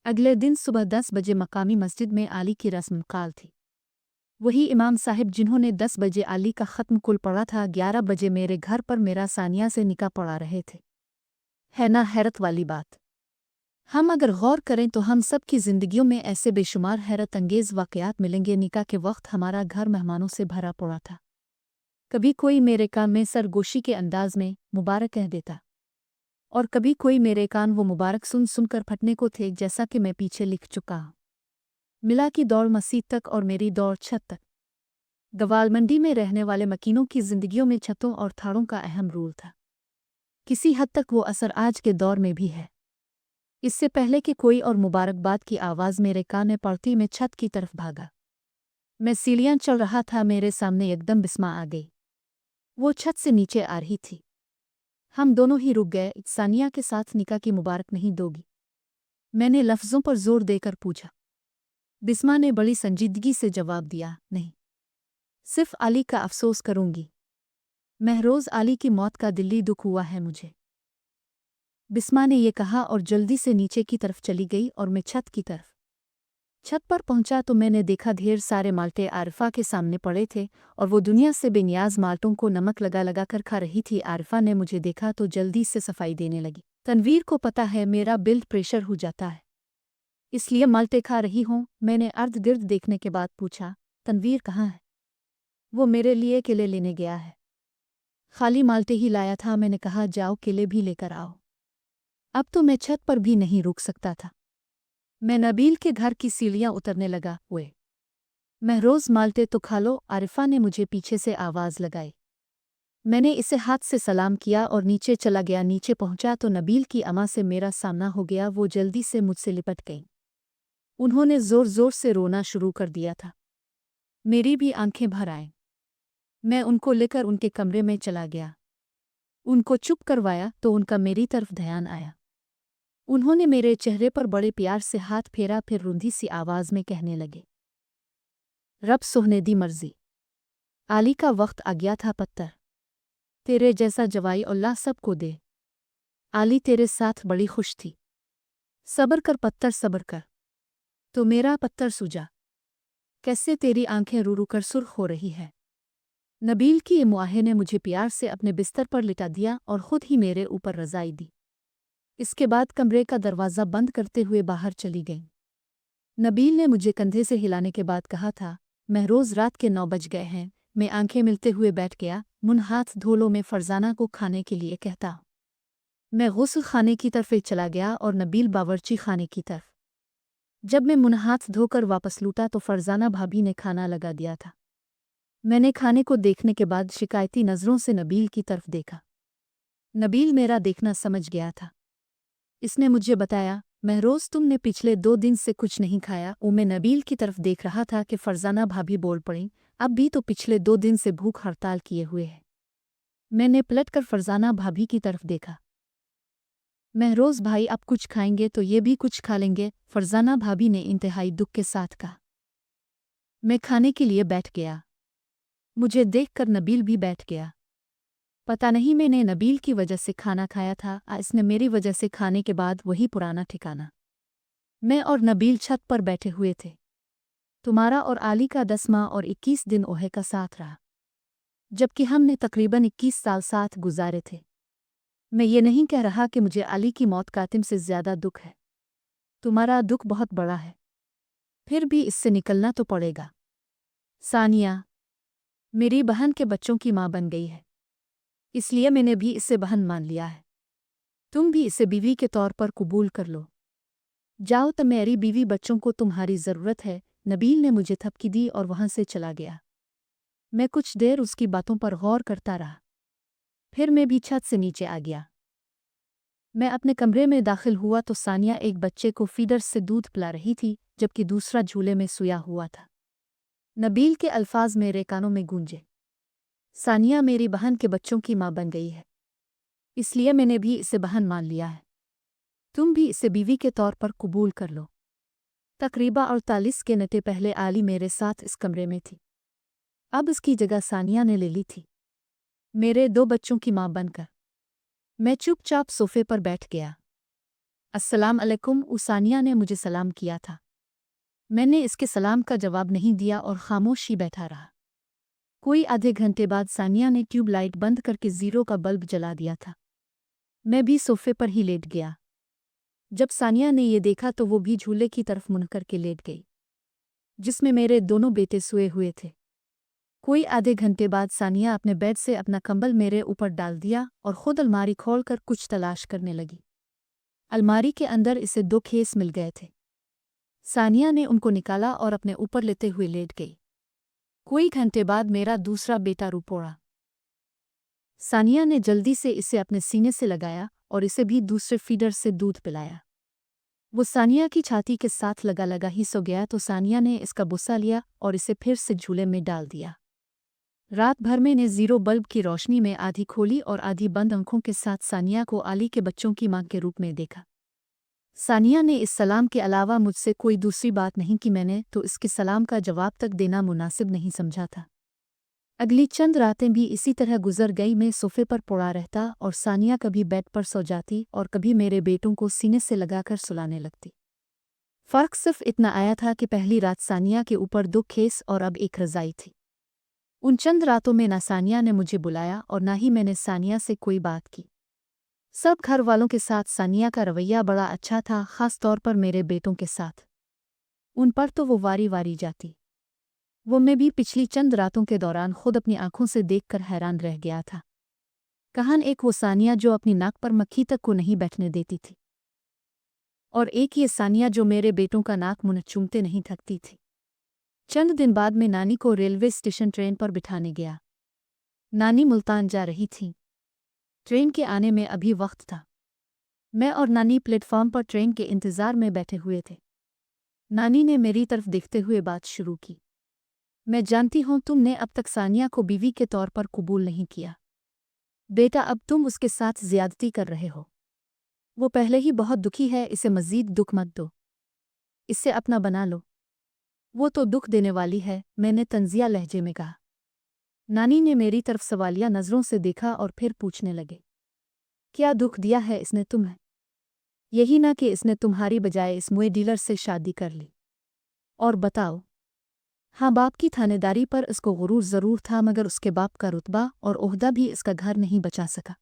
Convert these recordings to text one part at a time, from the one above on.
अगले दिन सुबह 10 बजे मकामी मस्जिद में आली की रस्म काल थी। वही इमाम साहिब जिन्होंने 10 बजे आली का ख़त्म कुल पढ़ा था, 11 बजे मेरे घर पर मेरा सानिया से निकाह पढ़ा रहे थे। है ना हैरत वाली बात। हम अगर गौर करें तो हम सब की ज़िंदगियों में ऐसे बेशुमार हैरत अंगेज़ वाक़यात मिलेंगे। निकाह के वक्त हमारा घर मेहमानों से भरा पड़ा था। कभी कोई मेरे कान में सरगोशी के अंदाज में मुबारक कह देता, और कभी कोई मेरे कान वो मुबारक सुन सुनकर फटने को थे, जैसा कि मैं पीछे लिख चुका हूँ। मिला की दौड़ मस्जिद तक और मेरी दौड़ छत तक। गवालमंडी में रहने वाले मकीनों की ज़िंदगियों में छतों और थाड़ों का अहम रोल था। किसी हद तक वो असर आज के दौर में भी है। इससे पहले कि कोई और मुबारकबाद की आवाज़ मेरे कान में पड़ती, मैं छत की तरफ भागा। मैं सीढ़ियाँ चढ़ रहा था, मेरे सामने एकदम बिस्मा आ गई। वो छत से नीचे आ रही थी। हम दोनों ही रुक गए। सानिया के साथ निकाह की मुबारक नहीं दोगी? मैंने लफ्ज़ों पर जोर देकर पूछा। बिस्मा ने बड़ी संजीदगी से जवाब दिया, नहीं, सिर्फ अली का अफसोस करूंगी। महरोज़ अली की मौत का दिली दुख हुआ है मुझे। बिस्मा ने ये कहा और जल्दी से नीचे की तरफ चली गई और मैं छत पर पहुंचा तो मैंने देखा ढेर सारे माल्टे आरिफा के सामने पड़े थे और वो दुनिया से बेनियाज माल्टों को नमक लगा लगा कर खा रही थी। आरिफा ने मुझे देखा तो जल्दी से सफाई देने लगी। तनवीर को पता है मेरा ब्लड प्रेशर हो जाता है, इसलिए माल्टे खा रही हूँ। मैंने अर्ध गिर्द देखने के बाद पूछा, तनवीर कहाँ है? वो मेरे लिए केले लेने गया है। खाली माल्टे ही लाया था। मैंने कहा, जाओ केले भी लेकर आओ। अब तो मैं छत पर भी नहीं रुक सकता था। मैं नबील के घर की सीढ़ियाँ उतरने लगा। वे महरोज़, माल्टे तो खा लो। आरिफा ने मुझे पीछे से आवाज़ लगाई। मैंने इसे हाथ से सलाम किया और नीचे चला गया। नीचे पहुंचा तो नबील की अम्मा से मेरा सामना हो गया। वो जल्दी से मुझसे लिपट गईं। उन्होंने ज़ोर ज़ोर से रोना शुरू कर दिया था। मेरी भी आंखें भर आईं। मैं उनको लेकर उनके कमरे में चला गया। उनको चुप करवाया तो उनका मेरी तरफ ध्यान आया। उन्होंने मेरे चेहरे पर बड़े प्यार से हाथ फेरा, फिर रुंधी सी आवाज़ में कहने लगे, रब सोहने दी मर्जी, आली का वक्त आ गया था। पत्थर तेरे जैसा जवाई अल्लाह सबको दे। आली तेरे साथ बड़ी खुश थी। सब्र कर पत्थर, सब्र कर। तो मेरा पत्थर सूजा, कैसे तेरी आंखें रू रू कर सुर्ख हो रही है। नबील की ये मुआहे ने मुझे प्यार से अपने बिस्तर पर लिटा दिया और खुद ही मेरे ऊपर रज़ाई दी। इसके बाद कमरे का दरवाज़ा बंद करते हुए बाहर चली गई। नबील ने मुझे कंधे से हिलाने के बाद कहा था, महरोज़, रात के 9 बज गए हैं। मैं आंखें मिलते हुए बैठ गया। मुँह हाथ धो लो, मैं फरजाना को खाने के लिए कहता। मैं गुस्ल खाने की तरफ चला गया और नबील बावर्ची खाने की तरफ। जब मैं मुँह हाथ धोकर वापस लूटा तो फरजाना भाभी ने खाना लगा दिया था। मैंने खाने को देखने के बाद शिकायती नज़रों से नबील की तरफ देखा। नबील मेरा देखना समझ गया था। इसने मुझे बताया, महरोज़, तुमने पिछले 2 दिन से कुछ नहीं खाया। मैं नबील की तरफ देख रहा था कि फरजाना भाभी बोल पड़ी, अब भी तो पिछले 2 दिन से भूख हड़ताल किए हुए है। मैंने पलटकर फरजाना भाभी की तरफ देखा। महरोज़ भाई, अब कुछ खाएंगे तो ये भी कुछ खा लेंगे, फरजाना भाभी ने इंतहाई दुख के साथ कहा। मैं खाने के लिए बैठ गया। मुझे देखकर नबील भी बैठ गया। पता नहीं मैंने नबील की वजह से खाना खाया था, इसने मेरी वजह से खाने के बाद वही पुराना ठिकाना। मैं और नबील छत पर बैठे हुए थे। तुम्हारा और आली का 10 माह और 21 दिन ओहे का साथ रहा, जबकि हमने तकरीबन 21 साल साथ गुजारे थे। मैं ये नहीं कह रहा कि मुझे आली की मौत कातिम से ज़्यादा दुख है। तुम्हारा दुख बहुत बड़ा है, फिर भी इससे निकलना तो पड़ेगा। सानिया मेरी बहन के बच्चों की माँ बन गई है, इसलिए मैंने भी इसे बहन मान लिया है। तुम भी इसे बीवी के तौर पर कबूल कर लो। जाओ, तो मेरी बीवी बच्चों को तुम्हारी ज़रूरत है। नबील ने मुझे थपकी दी और वहाँ से चला गया। मैं कुछ देर उसकी बातों पर गौर करता रहा, फिर मैं भी छत से नीचे आ गया। मैं अपने कमरे में दाखिल हुआ तो सानिया एक बच्चे को फीडर से दूध पिला रही थी, जबकि दूसरा झूले में सोया हुआ था। नबील के अल्फाज मेरे कानों में गूंजे, सानिया मेरी बहन के बच्चों की माँ बन गई है, इसलिए मैंने भी इसे बहन मान लिया है। तुम भी इसे बीवी के तौर पर कबूल कर लो। तकरीबा 48 के नते पहले आली मेरे साथ इस कमरे में थी। अब इसकी जगह सानिया ने ले ली थी, मेरे 2 बच्चों की माँ बनकर। मैं चुपचाप सोफे पर बैठ गया। अस्सलाम अलैकुम। सानिया ने मुझे सलाम किया था। मैंने इसके सलाम का जवाब नहीं दिया और खामोश ही बैठा रहा। कोई आधे घंटे बाद सानिया ने ट्यूब लाइट बंद करके जीरो का बल्ब जला दिया था। मैं भी सोफे पर ही लेट गया। जब सानिया ने ये देखा तो वो भी झूले की तरफ मुड़ करके लेट गई, जिसमें मेरे दोनों बेटे सोए हुए थे। कोई आधे घंटे बाद सानिया अपने बेड से अपना कंबल मेरे ऊपर डाल दिया और खुद अलमारी खोलकर कुछ तलाश करने लगी। अलमारी के अंदर इसे 2 केस मिल गए थे। सानिया ने उनको निकाला और अपने ऊपर लेते हुए लेट गई। कोई घंटे बाद मेरा दूसरा बेटा रो पड़ा। सानिया ने जल्दी से इसे अपने सीने से लगाया और इसे भी दूसरे फीडर से दूध पिलाया। वो सानिया की छाती के साथ लगा लगा ही सो गया तो सानिया ने इसका बुस्सा लिया और इसे फिर से झूले में डाल दिया। रात भर मैंने जीरो बल्ब की रोशनी में आधी खोली और आधी बंद आंखों के साथ सानिया को आली के बच्चों की मां के रूप में देखा। सानिया ने इस सलाम के अलावा मुझसे कोई दूसरी बात नहीं की। मैंने तो इसके सलाम का जवाब तक देना मुनासिब नहीं समझा था। अगली चंद रातें भी इसी तरह गुजर गई। मैं सोफे पर पड़ा रहता और सानिया कभी बेड पर सो जाती और कभी मेरे बेटों को सीने से लगाकर सुलाने लगती। फर्क सिर्फ इतना आया था कि पहली रात सानिया के ऊपर 2 खेस और अब एक रज़ाई थी। उन चंद रातों में ना सानिया ने मुझे बुलाया और ना ही मैंने सानिया से कोई बात की। सब घर वालों के साथ सानिया का रवैया बड़ा अच्छा था, ख़ास तौर पर मेरे बेटों के साथ। उन पर तो वो वारी वारी जाती। वो मैं भी पिछली चंद रातों के दौरान खुद अपनी आंखों से देखकर हैरान रह गया था। कहान एक वो सानिया जो अपनी नाक पर मक्खी तक को नहीं बैठने देती थी, और एक ये सानिया जो मेरे बेटों का नाक मुंह चूमते नहीं थकती थी। चंद दिन बाद मैं नानी को रेलवे स्टेशन ट्रेन पर बिठाने गया। नानी मुल्तान जा रही थी। ट्रेन के आने में अभी वक्त था। मैं और नानी प्लेटफॉर्म पर ट्रेन के इंतज़ार में बैठे हुए थे। नानी ने मेरी तरफ देखते हुए बात शुरू की। मैं जानती हूँ तुमने अब तक सानिया को बीवी के तौर पर कबूल नहीं किया। बेटा, अब तुम उसके साथ ज़्यादती कर रहे हो। वो पहले ही बहुत दुखी है, इसे मज़ीद दुख मत दो। इससे अपना बना लो। वो तो दुख देने वाली है, मैंने तंज़िया लहजे में कहा। नानी ने मेरी तरफ सवालिया नज़रों से देखा और फिर पूछने लगे, क्या दुख दिया है इसने तुम्हें? यही ना कि इसने तुम्हारी बजाय इस मुए डीलर से शादी कर ली। और बताओ। हाँ, बाप की थानेदारी पर इसको गुरूर ज़रूर था, मगर उसके बाप का रुतबा और ओहदा भी इसका घर नहीं बचा सका।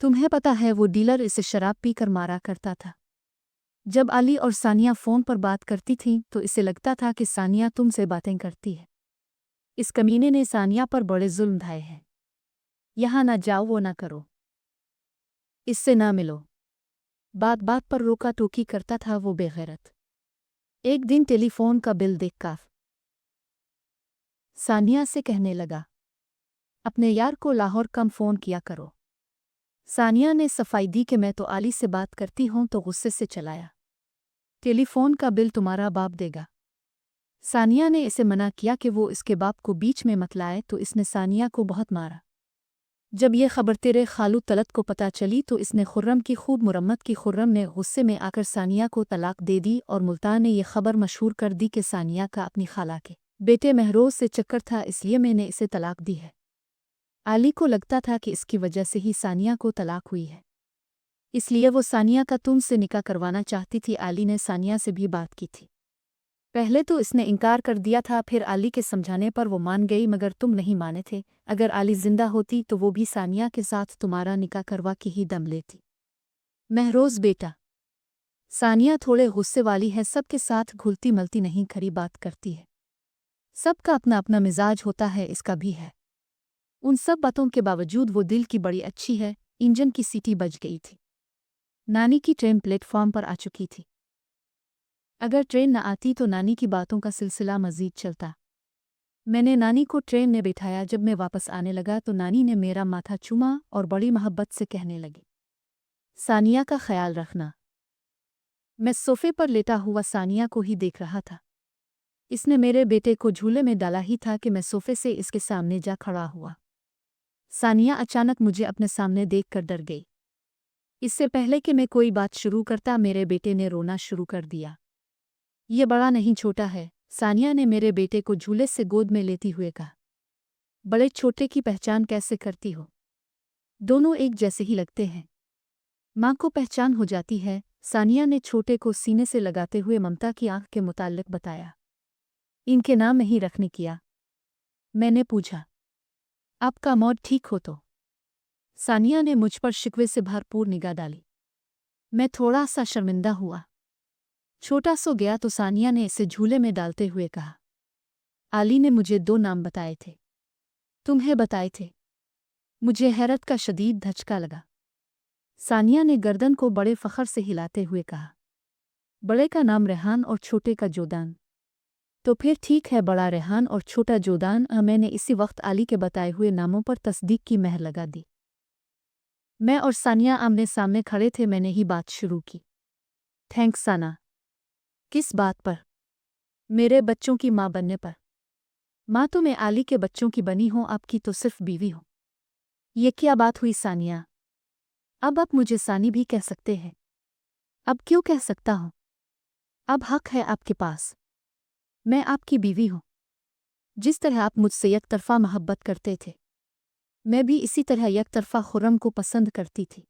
तुम्हें पता है वो डीलर इसे शराब पीकर मारा करता था। जब अली और सानिया फ़ोन पर बात करती थीं तो इसे लगता था कि सानिया तुमसे बातें करती है। इस कमीने ने सानिया पर बड़े जुल्म ढाए हैं। यहाँ ना जाओ, वो ना करो, इससे ना मिलो। बात बात पर रोका टोकी करता था वो बेगैरत। एक दिन टेलीफोन का बिल देखकर सानिया से कहने लगा, अपने यार को लाहौर कम फ़ोन किया करो। सानिया ने सफाई दी कि मैं तो आली से बात करती हूँ, तो गुस्से से चलाया, टेलीफोन का बिल तुम्हारा बाप देगा। सानिया ने इसे मना किया कि वो इसके बाप को बीच में मत लाए, तो इसने सानिया को बहुत मारा। जब ये खबर तेरे खालू तलत को पता चली तो इसने खुर्रम की खूब मुरम्मत की। खुर्रम ने गुस्से में आकर सानिया को तलाक दे दी और मुल्तान ने यह खबर मशहूर कर दी कि सानिया का अपनी खाला के बेटे महरोज से चक्कर था, इसलिए मैंने इसे तलाक दी है। आली को लगता था कि इसकी वजह से ही सानिया को तलाक हुई है, इसलिए वो सानिया का तुमसे निकाह करवाना चाहती थी। आली ने सानिया से भी बात की थी। पहले तो इसने इनकार कर दिया था, फिर आली के समझाने पर वो मान गई, मगर तुम नहीं माने थे। अगर आली जिंदा होती तो वो भी सानिया के साथ तुम्हारा निकाह करवा के ही दम लेती। महरोज बेटा, सानिया थोड़े गुस्से वाली है, सबके साथ घुलती मलती नहीं, खरी बात करती है। सबका अपना अपना मिजाज होता है, इसका भी है। उन सब बातों के बावजूद वो दिल की बड़ी अच्छी है। इंजन की सीटी बज गई थी। नानी की ट्रेन प्लेटफॉर्म पर आ चुकी थी। अगर ट्रेन न आती तो नानी की बातों का सिलसिला मज़ीद चलता। मैंने नानी को ट्रेन में बिठाया। जब मैं वापस आने लगा तो नानी ने मेरा माथा चूमा और बड़ी मोहब्बत से कहने लगी, सानिया का ख्याल रखना। मैं सोफे पर लेटा हुआ सानिया को ही देख रहा था। इसने मेरे बेटे को झूले में डाला ही था कि मैं सोफे से इसके सामने जा खड़ा हुआ। सानिया अचानक मुझे अपने सामने देखकर डर गई। इससे पहले कि मैं कोई बात शुरू करता, मेरे बेटे ने रोना शुरू कर दिया। ये बड़ा नहीं छोटा है, सानिया ने मेरे बेटे को झूले से गोद में लेती हुए कहा। बड़े छोटे की पहचान कैसे करती हो? दोनों एक जैसे ही लगते हैं। माँ को पहचान हो जाती है, सानिया ने छोटे को सीने से लगाते हुए ममता की आंख के मुताल्लिक बताया। इनके नाम नहीं रखने किया। मैंने पूछा, आपका मौत ठीक हो तो? सानिया ने मुझ पर शिकवे से भरपूर निगाह डाली। मैं थोड़ा सा शर्मिंदा हुआ। छोटा सो गया तो सानिया ने इसे झूले में डालते हुए कहा, आली ने मुझे 2 नाम बताए थे। तुम्हें बताए थे? मुझे हैरत का शदीद धचका लगा। सानिया ने गर्दन को बड़े फखर से हिलाते हुए कहा, बड़े का नाम रेहान और छोटे का जोदान। तो फिर ठीक है, बड़ा रेहान और छोटा जोदान। मैंने इसी वक्त आली के बताए हुए नामों पर तस्दीक की मेहर लगा दी। मैं और सानिया आमने सामने खड़े थे। मैंने ही बात शुरू की। थैंक्स साना। किस बात पर? मेरे बच्चों की माँ बनने पर। माँ तो मैं आली के बच्चों की बनी हूँ, आपकी तो सिर्फ बीवी हूँ। ये क्या बात हुई सानिया? अब आप मुझे सानी भी कह सकते हैं। अब क्यों कह सकता हूँ? अब हक है आपके पास। मैं आपकी बीवी हूँ। जिस तरह आप मुझसे एकतरफा मोहब्बत करते थे, मैं भी इसी तरह एकतरफा खुर्रम को पसंद करती थी।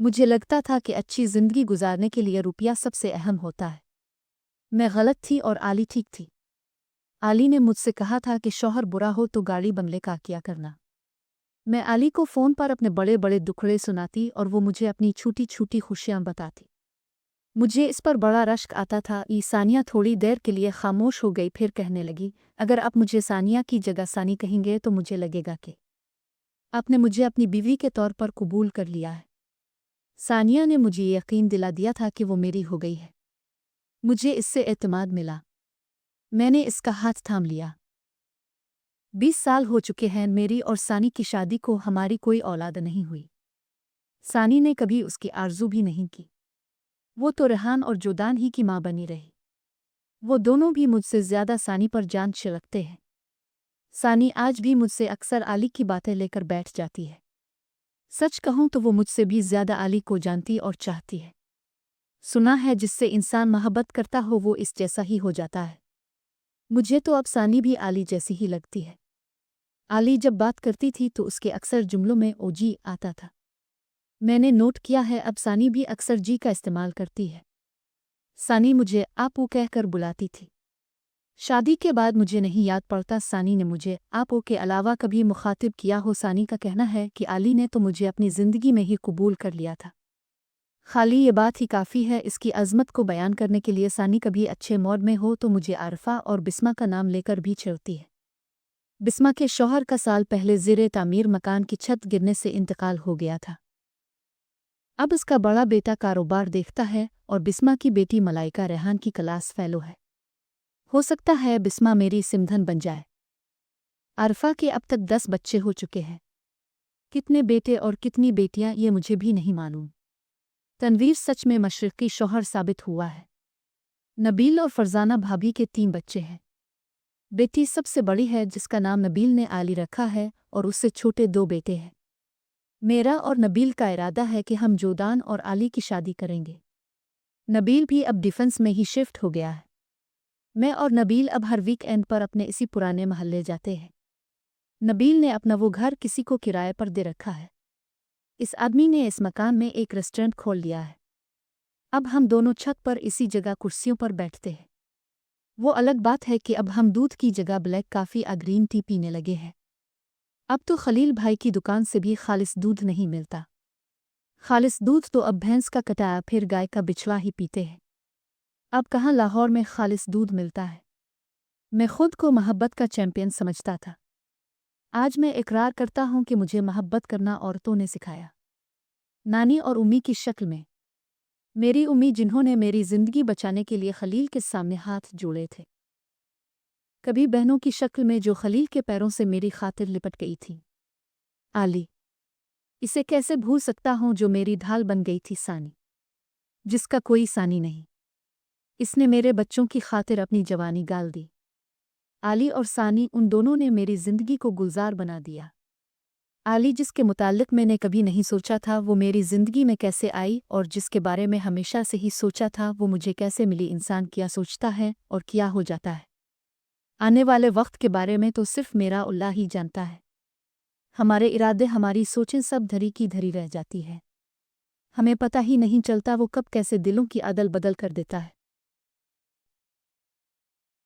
मुझे लगता था कि अच्छी जिंदगी गुजारने के लिए रुपया सबसे अहम होता है। मैं गलत थी और आली ठीक थी। आली ने मुझसे कहा था कि शौहर बुरा हो तो गाड़ी बंगले का क्या करना। मैं आली को फ़ोन पर अपने बड़े बड़े दुखड़े सुनाती और वो मुझे अपनी छोटी छोटी खुशियाँ बताती। मुझे इस पर बड़ा रश्क आता था। सानिया थोड़ी देर के लिए खामोश हो गई, फिर कहने लगी, अगर आप मुझे सानिया की जगह सानी कहेंगे तो मुझे लगेगा कि आपने मुझे अपनी बीवी के तौर पर कबूल कर लिया है। सानिया ने मुझे यकीन दिला दिया था कि वो मेरी हो गई है। मुझे इससे एतमाद मिला। मैंने इसका हाथ थाम लिया। 20 साल हो चुके हैं मेरी और सानी की शादी को। हमारी कोई औलाद नहीं हुई। सानी ने कभी उसकी आरज़ू भी नहीं की। वो तो रेहान और जोदान ही की माँ बनी रही। वो दोनों भी मुझसे ज़्यादा सानी पर जान छिड़कते हैं। सानी आज भी मुझसे अक्सर आली की बातें लेकर बैठ जाती है। सच कहूँ तो वो मुझसे भी ज़्यादा आली को जानती और चाहती है। सुना है जिससे इंसान मोहब्बत करता हो वो इस जैसा ही हो जाता है। मुझे तो अब सानी भी आली जैसी ही लगती है। आली जब बात करती थी तो उसके अक्सर जुमलों में ओजी आता था। मैंने नोट किया है अब सानी भी अक्सर जी का इस्तेमाल करती है। सानी मुझे आपू कहकर बुलाती थी। शादी के बाद मुझे नहीं याद पड़ता सानी ने मुझे आपू के अलावा कभी मुखातिब किया हो। सानी का कहना है कि आली ने तो मुझे अपनी ज़िंदगी में ही कबूल कर लिया था। खाली ये बात ही काफ़ी है इसकी अज़मत को बयान करने के लिए। सानी कभी अच्छे मूड में हो तो मुझे आरफा और बिस्मा का नाम लेकर भी छेड़ती है। बिस्मा के शौहर का साल पहले ज़ेरे तामीर मकान की छत गिरने से इंतकाल हो गया था। अब इसका बड़ा बेटा कारोबार देखता है और बिस्मा की बेटी मलाइका रेहान की क्लास फेलो है। हो सकता है बिस्मा मेरी सिमधन बन जाए। आरफा के अब तक 10 बच्चे हो चुके हैं। कितने बेटे और कितनी बेटियां ये मुझे भी नहीं मालूम। तनवीर सच में मशरिकी शौहर साबित हुआ है। नबील और फरजाना भाभी के 3 बच्चे हैं। बेटी सबसे बड़ी है जिसका नाम नबील ने आली रखा है और उससे छोटे 2 बेटे हैं। मेरा और नबील का इरादा है कि हम जोदान और आली की शादी करेंगे। नबील भी अब डिफेंस में ही शिफ्ट हो गया है। मैं और नबील अब हर वीकेंड पर अपने इसी पुराने महल्ले जाते हैं। नबील ने अपना वो घर किसी को किराए पर दे रखा है। इस आदमी ने इस मकान में एक रेस्टोरेंट खोल लिया है। अब हम दोनों छत पर इसी जगह कुर्सियों पर बैठते हैं। वो अलग बात है कि अब हम दूध की जगह ब्लैक कॉफ़ी या ग्रीन टी पीने लगे हैं। अब तो खलील भाई की दुकान से भी खालिस दूध नहीं मिलता। खालिस दूध तो अब भैंस का कटाया फिर गाय का बिछड़ा ही पीते हैं। अब कहाँ लाहौर में खालिस दूध मिलता है। मैं खुद को मोहब्बत का चैंपियन समझता था। आज मैं इकरार करता हूँ कि मुझे मोहब्बत करना औरतों ने सिखाया। नानी और उम्मी की शक्ल में। मेरी उम्मी जिन्होंने मेरी ज़िंदगी बचाने के लिए खलील के सामने हाथ जोड़े थे। कभी बहनों की शक्ल में जो खलील के पैरों से मेरी खातिर लिपट गई थी। आली। इसे कैसे भूल सकता हूँ जो मेरी ढाल बन गई थी। सानी जिसका कोई सानी नहीं। इसने मेरे बच्चों की खातिर अपनी जवानी गाल दी। आली और सानी उन दोनों ने मेरी ज़िंदगी को गुलजार बना दिया। आली जिसके मुताल्लिक मैंने कभी नहीं सोचा था वो मेरी ज़िंदगी में कैसे आई और जिसके बारे में हमेशा से ही सोचा था वो मुझे कैसे मिली। इंसान क्या सोचता है और क्या हो जाता है आने वाले वक्त के बारे में तो सिर्फ मेरा अल्लाह ही जानता है। हमारे इरादे हमारी सोचें सब धरी की धरी रह जाती है। ہمیں پتہ ہی نہیں چلتا وہ کب کیسے دلوں کی عدل بدل کر دیتا ہے۔